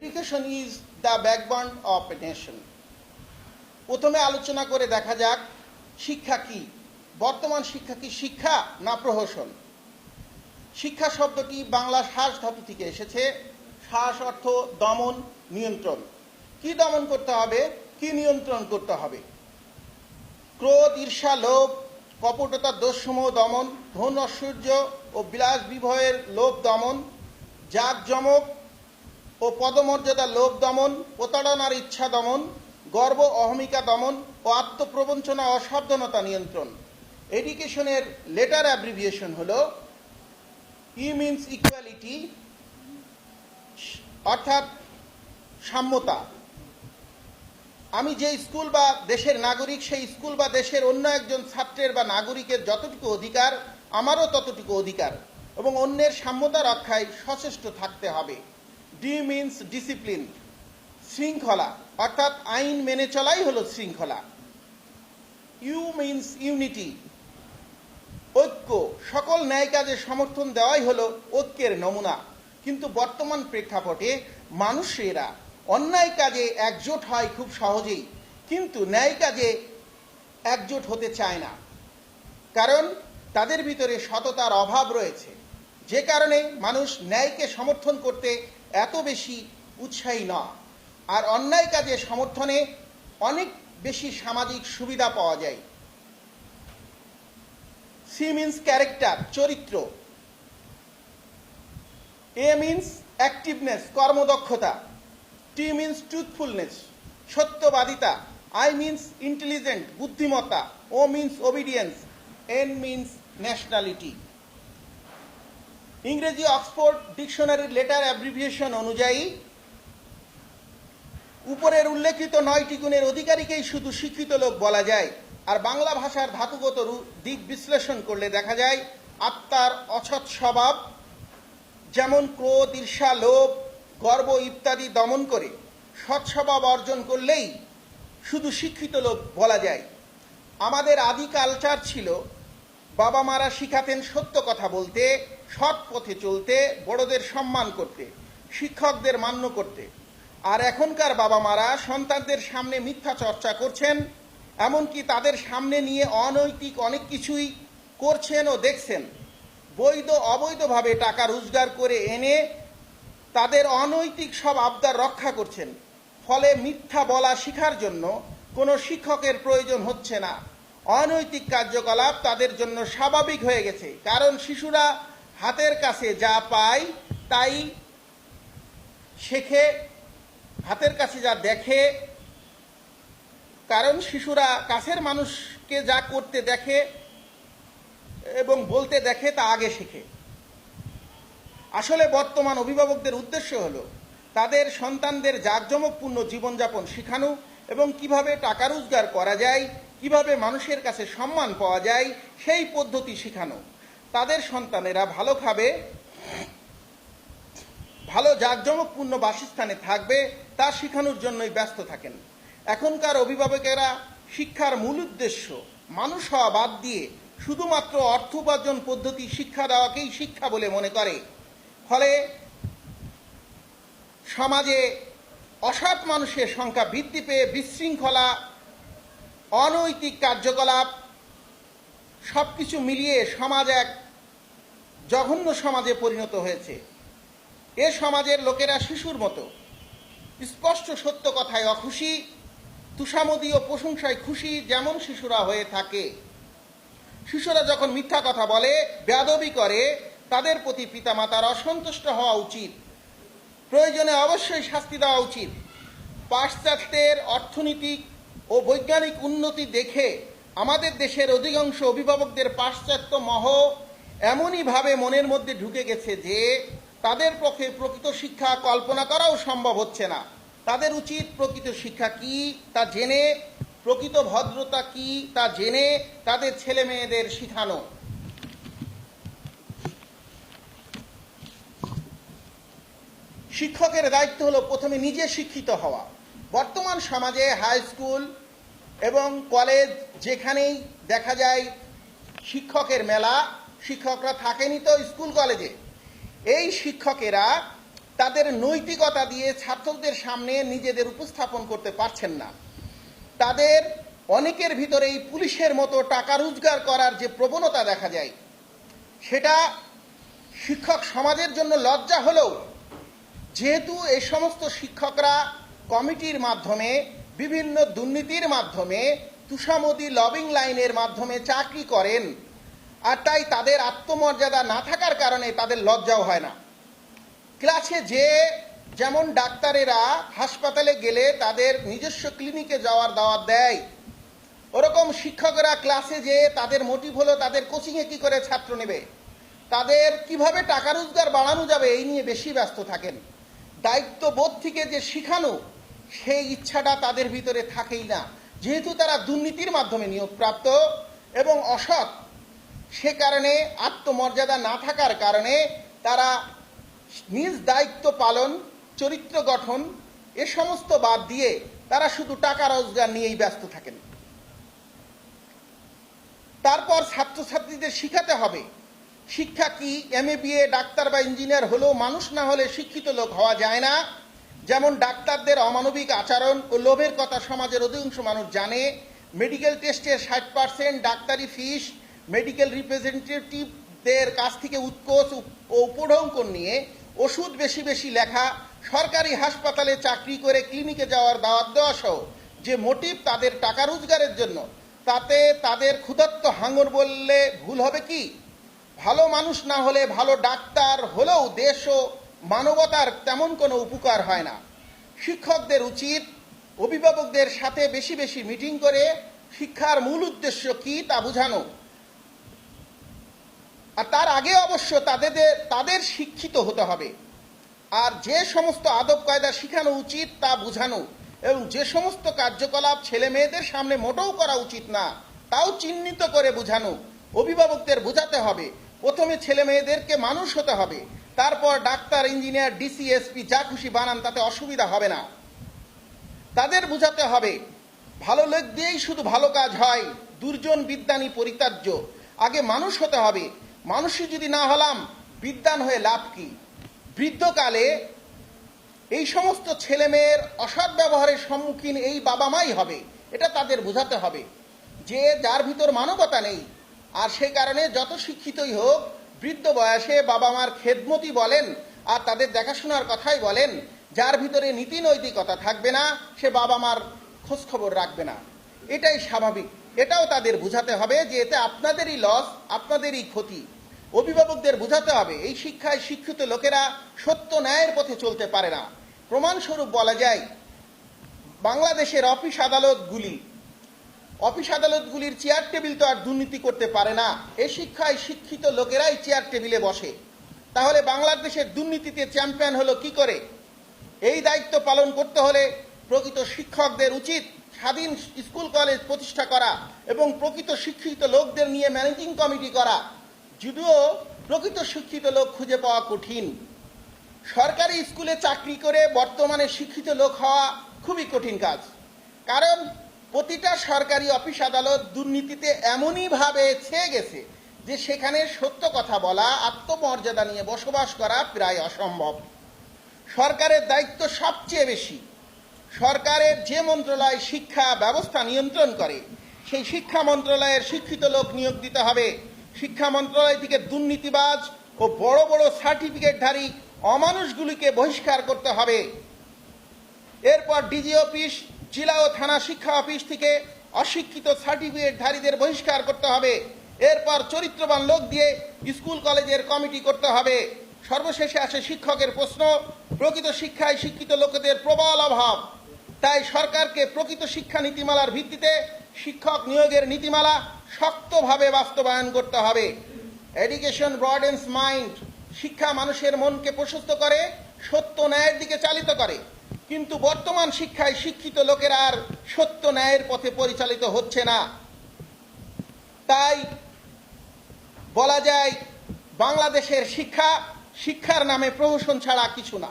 Education is the backbone of a nation. প্রথমে আলোচনা করে দেখা যাক শিক্ষা কি। বর্তমান শিক্ষা কি শিক্ষা না প্রহসন? শিক্ষা শব্দটি বাংলা শ্বাস ধাতু থেকে এসেছে। শ্বাস অর্থ দমন, নিয়ন্ত্রণ। কি দমন করতে হবে, কি নিয়ন্ত্রণ করতে হবে? ক্রোধ, ঈর্ষা, লোভ, কপটতা, দোষসমূহ দমন, ধন ঐশ্বর্য ও বিলাস বিভয়ের লোভ দমন, জাঁকজমক ও পদমর্যাদা লোভ দমন, প্রতারণার ইচ্ছা দমন, গর্ব অহমিকা দমন ও আত্মপ্রবঞ্চনা অসাবধানতা নিয়ন্ত্রণ। এডুকেশনের লেটার অ্যাব্রিভিয়েশন হলো ই মিনস ইকুয়ালিটি, অর্থাৎ সাম্যতা। আমি যে স্কুল বা দেশের নাগরিক, সেই স্কুল বা দেশের অন্য একজন ছাত্রের বা নাগরিকের যতটুকু অধিকার, আমারও ততটুকু অধিকার, এবং অন্যের সাম্যতা রক্ষায় সচেষ্ট থাকতে হবে। ডি মিনস ডিসিপ্লিন, শৃঙ্খলা, অর্থাৎ আইন মেনে চলাই হলো শৃঙ্খলা। ইউ মিনস ইউনিটি, ঐক্য, সকল ন্যায় কাজে সমর্থন দেওয়াই হলো ঐক্যের নমুনা। কিন্তু বর্তমান প্রেক্ষাপটে মানুষেরা অন্যায় কাজে একজোট হয় খুব সহজেই, কিন্তু ন্যায় কাজে একজোট হতে চায় না, কারণ তাদের ভিতরে সততার অভাব রয়েছে, যে কারণে মানুষ ন্যায়কে সমর্থন করতে এত বেশি উৎসাহী নয়। আর অন্যায় কাজে সমর্থনে অনেক বেশি সামাজিক সুবিধা পাওয়া যায়। সি মিনস ক্যারেক্টার, চরিত্র। এ মিনস অ্যাক্টিভনেস, কর্মদক্ষতা। টি মিনস ট্রুথফুলনেস, সত্যবাদিতা। আই মিনস ইন্টেলিজেন্ট, বুদ্ধিমত্তা। O means obedience. N means nationality. ইংরেজি অক্সফোর্ড ডিকশনারির লেটার অ্যাব্রিভিয়েশন অনুযায়ী উপরের উল্লেখিত 9টি গুণের অধিকারীকেই শুধু শিক্ষিত লোক বলা যায়। আর বাংলা ভাষার ধাতুগত দিক বিশ্লেষণ করলে দেখা যায় আত্মার অসৎ স্বভাব, যেমন ক্রোধ, ঈর্ষা, লোভ, গর্ব ইত্যাদি দমন করে সৎ স্বভাব অর্জন করলেই শুধু শিক্ষিত লোক বলা যায়। আমাদের আদি কালচার ছিল বাবা মারা শিখাতেন সত্য কথা বলতে, সৎ পথে চলতে, বড়দের সম্মান করতে, শিক্ষকদের মান্য করতে। আর এখনকার বাবা মারা সন্তানদের সামনে মিথ্যা চর্চা করছেন, এমনকি তাদের সামনে নিয়ে অনৈতিক অনেক কিছুই করছেন ও দেখছেন। বৈধ অবৈধভাবে টাকা রোজগার করে এনে তাদের অনৈতিক সব আবদার রক্ষা করছেন। ফলে মিথ্যা বলা শেখার জন্য কোনো শিক্ষকের প্রয়োজন হচ্ছে না। অনৈতিক কার্যকলাপ তাদের জন্য স্বাভাবিক হয়ে গেছে, কারণ শিশুরা হাতের কাছে যা পায় তাই শেখে, হাতের কাছে যা দেখে। কারণ শিশুরা কাছের মানুষকে যা করতে দেখে এবং বলতে দেখে তা আগে শেখে। আসলে বর্তমান অভিভাবকদের উদ্দেশ্য হলো তাদের সন্তানদের জাঁকজমকপূর্ণ জীবনযাপন শেখানো এবং কিভাবে টাকা রোজগার করা যায়, কিভাবে মানুষের কাছে সম্মান পাওয়া যায় সেই পদ্ধতি শেখানো। তাদের সন্তানেরা ভালো খাবে, ভালো জাঁকজমকপূর্ণ বাসস্থানে থাকবে, তা শেখানোর জন্যই ব্যস্ত থাকেন। এখনকার অভিভাবকেরা শিক্ষার মূল উদ্দেশ্য মানুষ হওয়া বাদ দিয়ে শুধুমাত্র অর্থ উপার্জন পদ্ধতি শিক্ষা দেওয়াকেই শিক্ষা বলে মনে করে। ফলে সমাজে অসৎ মানুষের সংখ্যা বৃদ্ধি পেয়ে বিশৃঙ্খলা, অনৈতিক কার্যকলাপ সবকিছু মিলিয়ে সমাজ এক জঘন্য সমাজে পরিণত হয়েছে। এ সমাজের লোকেরা শিশুর মতো, স্পষ্ট সত্য কথায় অখুশি, তুষামদি ও প্রশংসায় খুশি যেমন শিশুরা হয়ে থাকে। শিশুরা যখন মিথ্যা কথা বলে, বেয়াদবি করে, তাদের প্রতি পিতামাতার অসন্তুষ্ট হওয়া উচিত। প্রয়োজনে অবশ্যই শাস্তি দেওয়া উচিত। পাশ্চাত্যের অর্থনৈতিক ও বৈজ্ঞানিক উন্নতি দেখে আমাদের দেশের অধিকাংশ অভিভাবকদের পাশ্চাত্য মোহ এমনইভাবে মনের মধ্যে ঢুকে গেছে যে তাদের পক্ষে প্রকৃত শিক্ষা কল্পনা করাও সম্ভব হচ্ছে না। তাদের উচিত প্রকৃত শিক্ষা কি তা জেনে, প্রকৃত ভদ্রতা কি তা জেনে তাদের ছেলে মেয়েদের শেখানো। শিক্ষকের দায়িত্ব হলো প্রথমে নিজে শিক্ষিত হওয়া। বর্তমান সমাজে হাই স্কুল এবং কলেজ যেখানেই দেখা যায় শিক্ষকের মেলা, শিক্ষকরা থাকেনি তো স্কুল কলেজে। এই শিক্ষকেরা তাদের নৈতিকতা দিয়ে ছাত্রদের সামনে নিজেদের উপস্থাপন করতে পারছেন না। তাদের অনেকের ভিতরে এই পুলিশের মতো টাকা রোজগার করার যে প্রবণতা দেখা যায়, সেটা শিক্ষক সমাজের জন্য লজ্জা হলেও, যেহেতু এই সমস্ত শিক্ষকরা কমিটির মাধ্যমে, বিভিন্ন দুর্নীতির মাধ্যমে, তুষামোদী লবিং লাইনের মাধ্যমে চাকরি করেন, আর তাই তাদের আত্মমর্যাদা না থাকার কারণে তাদের লজ্জাও হয় না। ক্লাসে যে যেমন ডাক্তারেরা হাসপাতালে গেলে তাদের নিজস্ব ক্লিনিকে যাওয়ার দাওয়াত দেয়, ওরকম শিক্ষকেরা ক্লাসে যে তাদের মোটিভ হলো তাদের কোচিংয়ে কি করে ছাত্র নেবে, তাদের কিভাবে টাকা রোজগার বাড়ানো যাবে, এই নিয়ে বেশি ব্যস্ত থাকেন। দায়িত্ববোধ থেকে যে শিখানো, সেই ইচ্ছাটা তাদের ভিতরে থাকেই না, যেহেতু তারা দুর্নীতির মাধ্যমে নিয়োগপ্রাপ্ত এবং অসৎ। সে কারণে আত্মমর্যাদা না থাকার কারণে তারা নিজ দায়িত্ব পালন, চরিত্র গঠন এ সমস্ত বাদ দিয়ে তারা শুধু টাকা রোজগার নিয়েই ব্যস্ত থাকেন। তারপর ছাত্রছাত্রীদের শিখাতে হবে শিক্ষা কি, এমএ বিএ ডাক্তার বা ইঞ্জিনিয়ার হলেও মানুষ না হলে শিক্ষিত লোক হওয়া যায় না। যেমন ডাক্তারদের অমানবিক আচরণ ও লোভের কথা সমাজের অধিকাংশ মানুষ জানে। মেডিকেল টেস্টের 60% ডাক্তারি ফিস, মেডিকেল রিপ্রেজেন্টেটিভদের কাছ থেকে উৎকোচ ও উপঢৌকন নিয়ে ওষুধ বেশি বেশি লেখা, সরকারি হাসপাতালে চাকরি করে ক্লিনিকে যাওয়ার দাওয়াত দেওয়া সহ যে মোটিভ তাদের টাকা রোজগারের জন্য, তাতে তাদের ক্ষুধার্ত হাঙর বললে ভুল হবে কি? ভালো মানুষ না হলে, ভালো ডাক্তার হলেও দেশ ও মানবতার তেমন কোনো উপকার হয় না। শিক্ষকদের উচিত অভিভাবকদের সাথে বেশি বেশি মিটিং করে শিক্ষার মূল উদ্দেশ্য কি তা বোঝানো, আর তার আগে অবশ্য তাদের শিক্ষিত হতে হবে। আর যে সমস্ত আদব কায়দা শেখানো উচিত তা বোঝানো, এবং যে সমস্ত কার্যকলাপ ছেলে মেয়েদের সামনে মোটেও করা উচিত না তাও চিহ্নিত করে বোঝানো। অভিভাবকদের বোঝাতে হবে প্রথমে ছেলে মেয়েদেরকে মানুষ হতে হবে, তারপর ডাক্তার, ইঞ্জিনিয়ার, ডিসি, এসপি যা খুশি বানান, তাতে অসুবিধা হবে না। তাদের বোঝাতে হবে ভালো লোক দিয়েই শুধু ভালো কাজ হয়, দুর্জন বিদ্যানী পরিত্যাজ্য। আগে মানুষ হতে হবে, মানুষই যদি না হলাম বিদ্বান হয়ে লাভ কি? বৃদ্ধকালে এই সমস্ত ছেলে মেয়ের অসৎ ব্যবহারের সম্মুখীন এই বাবা মাই হবে, এটা তাদের বোঝাতে হবে যে যার ভিতর মানবতা নেই। আর সেই কারণে যত শিক্ষিতই হোক, বৃদ্ধ বয়সে বাবা মার খেদমতি বলেন আর তাদের দেখাশোনার কথাই বলেন, যার ভিতরে নীতি নৈতিকতা থাকবে না সে বাবা মার খোঁজখবর রাখবে না। এটাই স্বাভাবিক। এটাও তাদের বোঝাতে হবে যে এতে আপনাদেরই লস, আপনাদেরই ক্ষতি। অভিভাবকদের বোঝাতে হবে এই শিক্ষায় শিক্ষিত লোকেরা সত্য ন্যায়ের পথে চলতে পারে না। প্রমাণস্বরূপ বলা যায়, বাংলাদেশের অফিস আদালতগুলির চেয়ার টেবিল তো আর দুর্নীতি করতে পারে না। এই শিক্ষায় শিক্ষিত লোকেরাই চেয়ার টেবিলে বসে। তাহলে বাংলাদেশের দুর্নীতিতে চ্যাম্পিয়ন হলো কি করে? এই দায়িত্ব পালন করতে হলে প্রকৃত শিক্ষকদের উচিত স্বাধীন স্কুল কলেজ প্রতিষ্ঠা করা এবং প্রকৃত শিক্ষিত লোকদের নিয়ে ম্যানেজিং কমিটি করা। যদিও প্রকৃত শিক্ষিত লোক খুঁজে পাওয়া কঠিন। সরকারি স্কুলে চাকরি করে বর্তমানে শিক্ষিত লোক হওয়া খুবই কঠিন কাজ, কারণ প্রতিটা সরকারি অফিস আদালত দুর্নীতিতে এমনইভাবে ছেয়ে গেছে যে সেখানে সত্য কথা বলা, আত্মমর্যাদা নিয়ে বসবাস করা প্রায় অসম্ভব। সরকারের দায়িত্ব সবচেয়ে বেশি। সরকারের যে মন্ত্রণালয় শিক্ষা ব্যবস্থা নিয়ন্ত্রণ করে, সেই শিক্ষা মন্ত্রণালয়ের শিক্ষিত লোক নিয়োগ দিতে হবে। শিক্ষা মন্ত্রণালয় থেকে দুর্নীতিবাজ ও বড় বড় সার্টিফিকেটধারী অমানুষগুলিকে বহিষ্কার করতে হবে। এরপর ডিজি অফিস, জেলা ও থানা শিক্ষা অফিস থেকে অশিক্ষিত সার্টিফিকেটধারীদের বহিষ্কার করতে হবে। এরপর চরিত্রবান লোক দিয়ে স্কুল কলেজের কমিটি করতে হবে। সর্বশেষে আসে শিক্ষকের প্রশ্ন। প্রকৃত শিক্ষায় শিক্ষিত লোকেদের প্রবল অভাব। তাই সরকারকে প্রকৃত শিক্ষা নীতিমালার ভিত্তিতে শিক্ষক নিয়োগের নীতিমালা শক্তভাবে বাস্তবায়ন করতে হবে। Education ব্রডেন্স mind. শিক্ষা মানুষের মনকে প্রশস্ত করে, সত্য ন্যায়ের দিকে চালিত করে। কিন্তু বর্তমান শিক্ষায় শিক্ষিত লোকেরা আর সত্য ন্যায়ের পথে পরিচালিত হচ্ছে না। তাই বলা যায় বাংলাদেশের শিক্ষার নামে প্রহসন ছাড়া কিছু না।